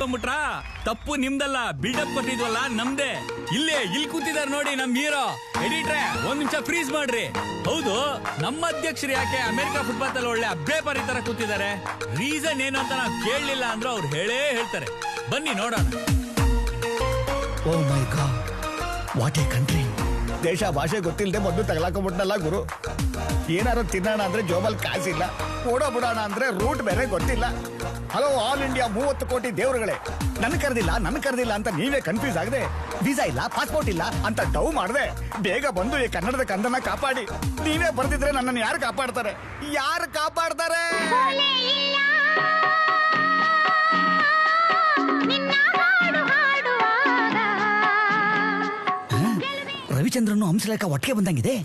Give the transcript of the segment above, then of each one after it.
ಅನ್ಕೊಂಡ್ಬಿಟ್ರಾ? ತಪ್ಪು ನಿಮ್ದಲ್ಲ, ಬಿಲ್ಡಪ್ ಕೊಟ್ಟಿದ್ವಲ್ಲ ನಮ್ದೇ. ಇಲ್ಲಿ ಕೂತಿದಾರೆ ನೋಡಿ ನಮ್ ಹೀರೋ. ಎಡಿಟ್ರೆ ಒಂದ್ ನಿಮಿಷ ಫ್ರೀಸ್ ಮಾಡ್ರಿ. ಹೌದು, ನಮ್ಮ ಅಧ್ಯಕ್ಷರು ಯಾಕೆ ಅಮೆರಿಕಾ ಫುಟ್ಬಾಲ್ ಅಲ್ಲಿ ಒಳ್ಳೆ ಅಬ್ಬೆ ಪರಿ ತರ ಕೂತಿದ್ದಾರೆ? ರೀಸನ್ ಏನು ಅಂತ ನಾವು ಕೇಳಲಿಲ್ಲ ಅಂದ್ರೆ ಅವ್ರು ಹೇಳ್ತಾರೆ. ಬನ್ನಿ ನೋಡೋಣ. ಓ ಮೈ ಗಾಡ್, ವಾಟ್ ಎ ಕಂಟ್ರಿ. ದೇಶ ಭಾಷೆ ಗೊತ್ತಿಲ್ಲದೆ ಮೊದಲು ತಗಲಾಕೊಂಡ್ಬಿಟ್ನಲ್ಲ ಗುರು. ಏನಾರು ತಿನ್ನೋಣ ಅಂದ್ರೆ ಜೋಬಲ್ ಕಾಸಿಲ್ಲ, ಓಡೋಬಿಡೋಣ ಅಂದ್ರೆ ರೂಟ್ ಬೇರೆ ಗೊತ್ತಿಲ್ಲ. ಹಲೋ ಆಲ್ ಇಂಡಿಯಾ 30 ಕೋಟಿ ದೇವರುಗಳೇ, ನನ್ನ ಕರೆದಿಲ್ಲ ಅಂತ ನೀವೇ ಕನ್ಫ್ಯೂಸ್ ಆಗದೆ, ವೀಸಾ ಇಲ್ಲ ಪಾಸ್ಪೋರ್ಟ್ ಇಲ್ಲ ಅಂತ ಡೌ ಮಾಡದೆ ಬೇಗ ಬಂದು ಈ ಕನ್ನಡದ ಕಂದನ್ನ ಕಾಪಾಡಿ. ನೀವೇ ಬರ್ದಿದ್ರೆ ನನ್ನನ್ನು ಯಾರು ಕಾಪಾಡ್ತಾರೆ? ರವಿಚಂದ್ರನು ಹಂಸಲೇಖ ಒಟ್ಟಿಗೆ ಬಂದಂಗಿದೆ.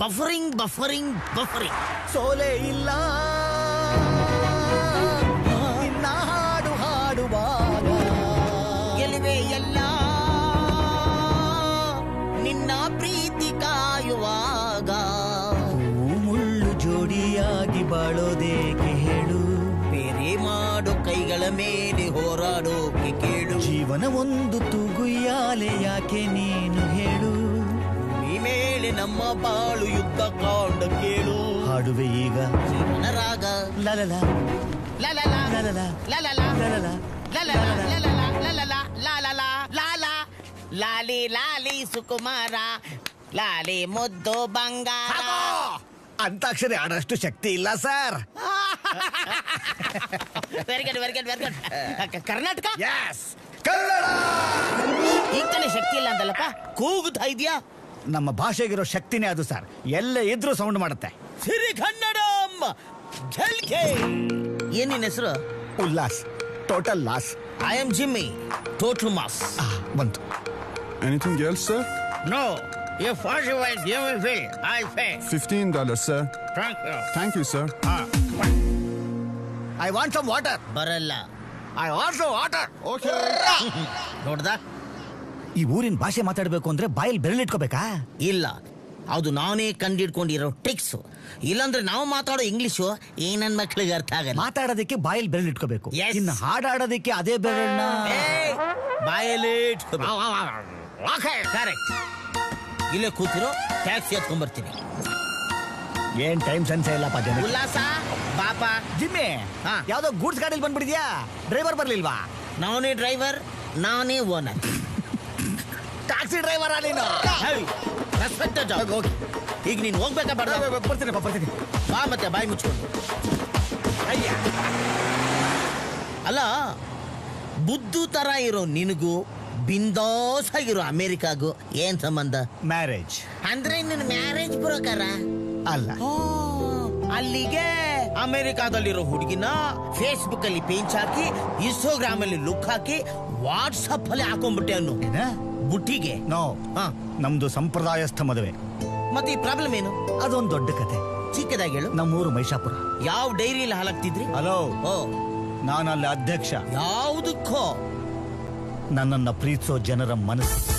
ಬಫರಿಂಗ್ ಸೋಲೆ ಇಲ್ಲ ನಿನ್ನ ಹಾಡು ಹಾಡುವಾಗ, ಗೆಲುವೆ ಎಲ್ಲ ನಿನ್ನ ಪ್ರೀತಿ ಕಾಯುವಾಗ. ಮುಳ್ಳು ಜೋಡಿಯಾಗಿ ಬಾಳೋದೇಕೆ ಹೇಳು, ಬೇರೆ ಮಾಡೋ ಕೈಗಳ ಮೇಲೆ ಹೋರಾಡೋಕೆ ಕೇಳು. ಜೀವನ ಒಂದು ತೂಗುಯ್ಯಾಲೆ ಯಾಕೆ ನೀನು ಹೇಳು, ಈ ಮೇಲೆ ನಮ್ಮ ಬಾಳು ಯುದ್ಧ ಕಾಂಡ ಕೇಳು. ಹಾಡುವೆ ಈಗ ಜೀವನ ರಾಗ ಲಲಲ ಲಲಲ ಲಲಲ ಲಲಲ ಲಲಲ ಲಲಲ ಲಲಲ ಲಲಲ ಲಾಲ ಲಾಲಿ ಲಾಲಿ ಸುಕುಮಾರ ಲಾಲಿ ಮುದ್ದು ಬಂಗಾರ. ಅಂತಾಕ್ಷರಿ ಆಡೋಷ್ಟು ಶಕ್ತಿ ಇಲ್ಲ sir. Very good. Karnataka Kannada ಈ ಕಡೆ ಶಕ್ತಿ ಇಲ್ಲ ಅಂತಲ್ಲಪ್ಪ, ಕೂಗುತ್ತಾ ಇದೆಯಾ? ನಮ್ಮ ಭಾಷೆಗಿರೋ ಶಕ್ತಿನೇ ಅದು ಸರ್, ಎಲ್ಲೇ ಇದ್ರೂ ಸೌಂಡ್ ಮಾಡುತ್ತೆ. ಸಿರಿ ಕನ್ನಡಂ ಝಲ್ಕೆ. ಏನ್ ನಿನ್ನ ಹೆಸರು? Ullas, total loss. I am Jimmy, total mass. ಬಂತು. Anything else, sir? No, if possible, give me bill. I pay. $15, sir. Thank you, sir. I want some water. ಬರಲ್ಲ. I want some water. Okay. ನೋಡ್ದ? ಈ ಊರಿನ ಭಾಷೆ ಮಾತಾಡ್ಬೇಕು ಅಂದ್ರೆ ಬಾಯಲ್ಲಿ ಬೆರಳಿಟ್ಕೋಬೇಕಾ? ಇಲ್ಲ, ಅದು ನಾನೇ ಕಂಡಿಡ್ಕೊಂಡಿರೋ ಟ್ರಿಕ್ಸ್. ಇಲ್ಲಾಂದ್ರೆ ನಾವು ಮಾತಾಡೋ ಇಂಗ್ಲಿಷು ಈ ನನ್ನ ಮಕ್ಳಿಗೆ ಅರ್ಥ ಆಗಲ್ಲ. ಮಾತಾಡೋದಕ್ಕೆ ಬಾಯಲ್ಲಿ ಬೆರಳಿಟ್ಕೋಬೇಕು, Yes. ಇನ್ನು ಹಾಡಾಡೋದಕ್ಕೆ ಅದೇ ಬೆರಳನ್ನ ಬಾಯಲ್ಲಿ ಕರೆಕ್ಟ್. ಇಲ್ಲೇ ಕೂತಿರೋ, ಟ್ಯಾಕ್ಸಿ ಎತ್ಕೊಂಡ್ಬರ್ತೀನಿ. ಏನ್ ಟೈಮ್ ಸೆನ್ಸ್ ಇಲ್ಲಪ್ಪ ಜನ. ಉಲ್ಲಾಸ ಬಾಪ. ಜಿಮ್ಮಿ, ಹಾ. ಯಾವ್ದೋ ಗೂಡ್ಸ್ ಗಾಡಿಲಿ ಬಂದ್ಬಿಡಿದ್ಯಾ? ಡ್ರೈವರ್ ಬರ್ಲಿಲ್ವಾ? ನಾನೇ ಡ್ರೈವರ್, ನಾನೇ ಓನರ್. ಟ್ಯಾಕ್ಸಿ ಡ್ರೈವರ್ ನೀನು. Respect job. ಈಗ ನೀನು ಹೋಗ್ಬೇಕಾ ಬೇಡ? ಬರ್ತೀನಿ ಬಾ, ಮತ್ತೆ ಬಾಯಿ ಮುಚ್ಕೊಂಡು. ಅಲ್ಲ, ಬುದ್ದು ತರ ಇರೋ ನಿನಗೂ ಬಿಂದಾಸ್ ಆಗಿರೋ ಅಮೆರಿಕಾಗೂ ಏನ್ ಸಂಬಂಧ? ಮ್ಯಾರೇಜ್. ಅಂದ್ರೆ ನಿನ್ನ ಮ್ಯಾರೇಜ್ ಬ್ರೋಕರ ಅಲ್ಲ. ಅಲ್ಲಿಗೆ ಅಮೆರಿಕಾದಲ್ಲಿರೋ ಹುಡುಗಿನ ಫೇಸ್ಬುಕ್ ಅಲ್ಲಿ ಪೇಂಚ್ ಹಾಕಿ, ಇನ್ಸ್ಟಾಗ್ರಾಮ್ ಅಲ್ಲಿ ಲುಕ್ ಹಾಕಿ, ವಾಟ್ಸಪ್ ಅಲ್ಲಿ ಹಾಕೊಂಡ್ಬಿಟ್ಟೆ ಅನ್ನು ಬುಟ್ಟಿಗೆ. ನೋ, ನಮ್ದು ಸಂಪ್ರದಾಯಸ್ಥ ಮದುವೆ. ಮತ್ತೆ ಈ ಪ್ರಾಬ್ಲಮ್ ಏನು? ಅದೊಂದು ದೊಡ್ಡ ಕತೆ. ಚಿಕ್ಕದಾಗಿ ಹೇಳು. ನಮ್ಮೂರು ಮೈಷಾಪುರ. ಯಾವ ಡೈರಿಯಲ್ಲಿ ಹಾಲಾಗ್ತಿದ್ರಿ? ಹಲೋ, ಓ, ನಾನಲ್ಲಿ ಅಧ್ಯಕ್ಷ. ಯಾವುದಕ್ಕೋ ನನ್ನನ್ನ ಪ್ರೀತಿಸೋ ಜನರ ಮನಸ್ಸು.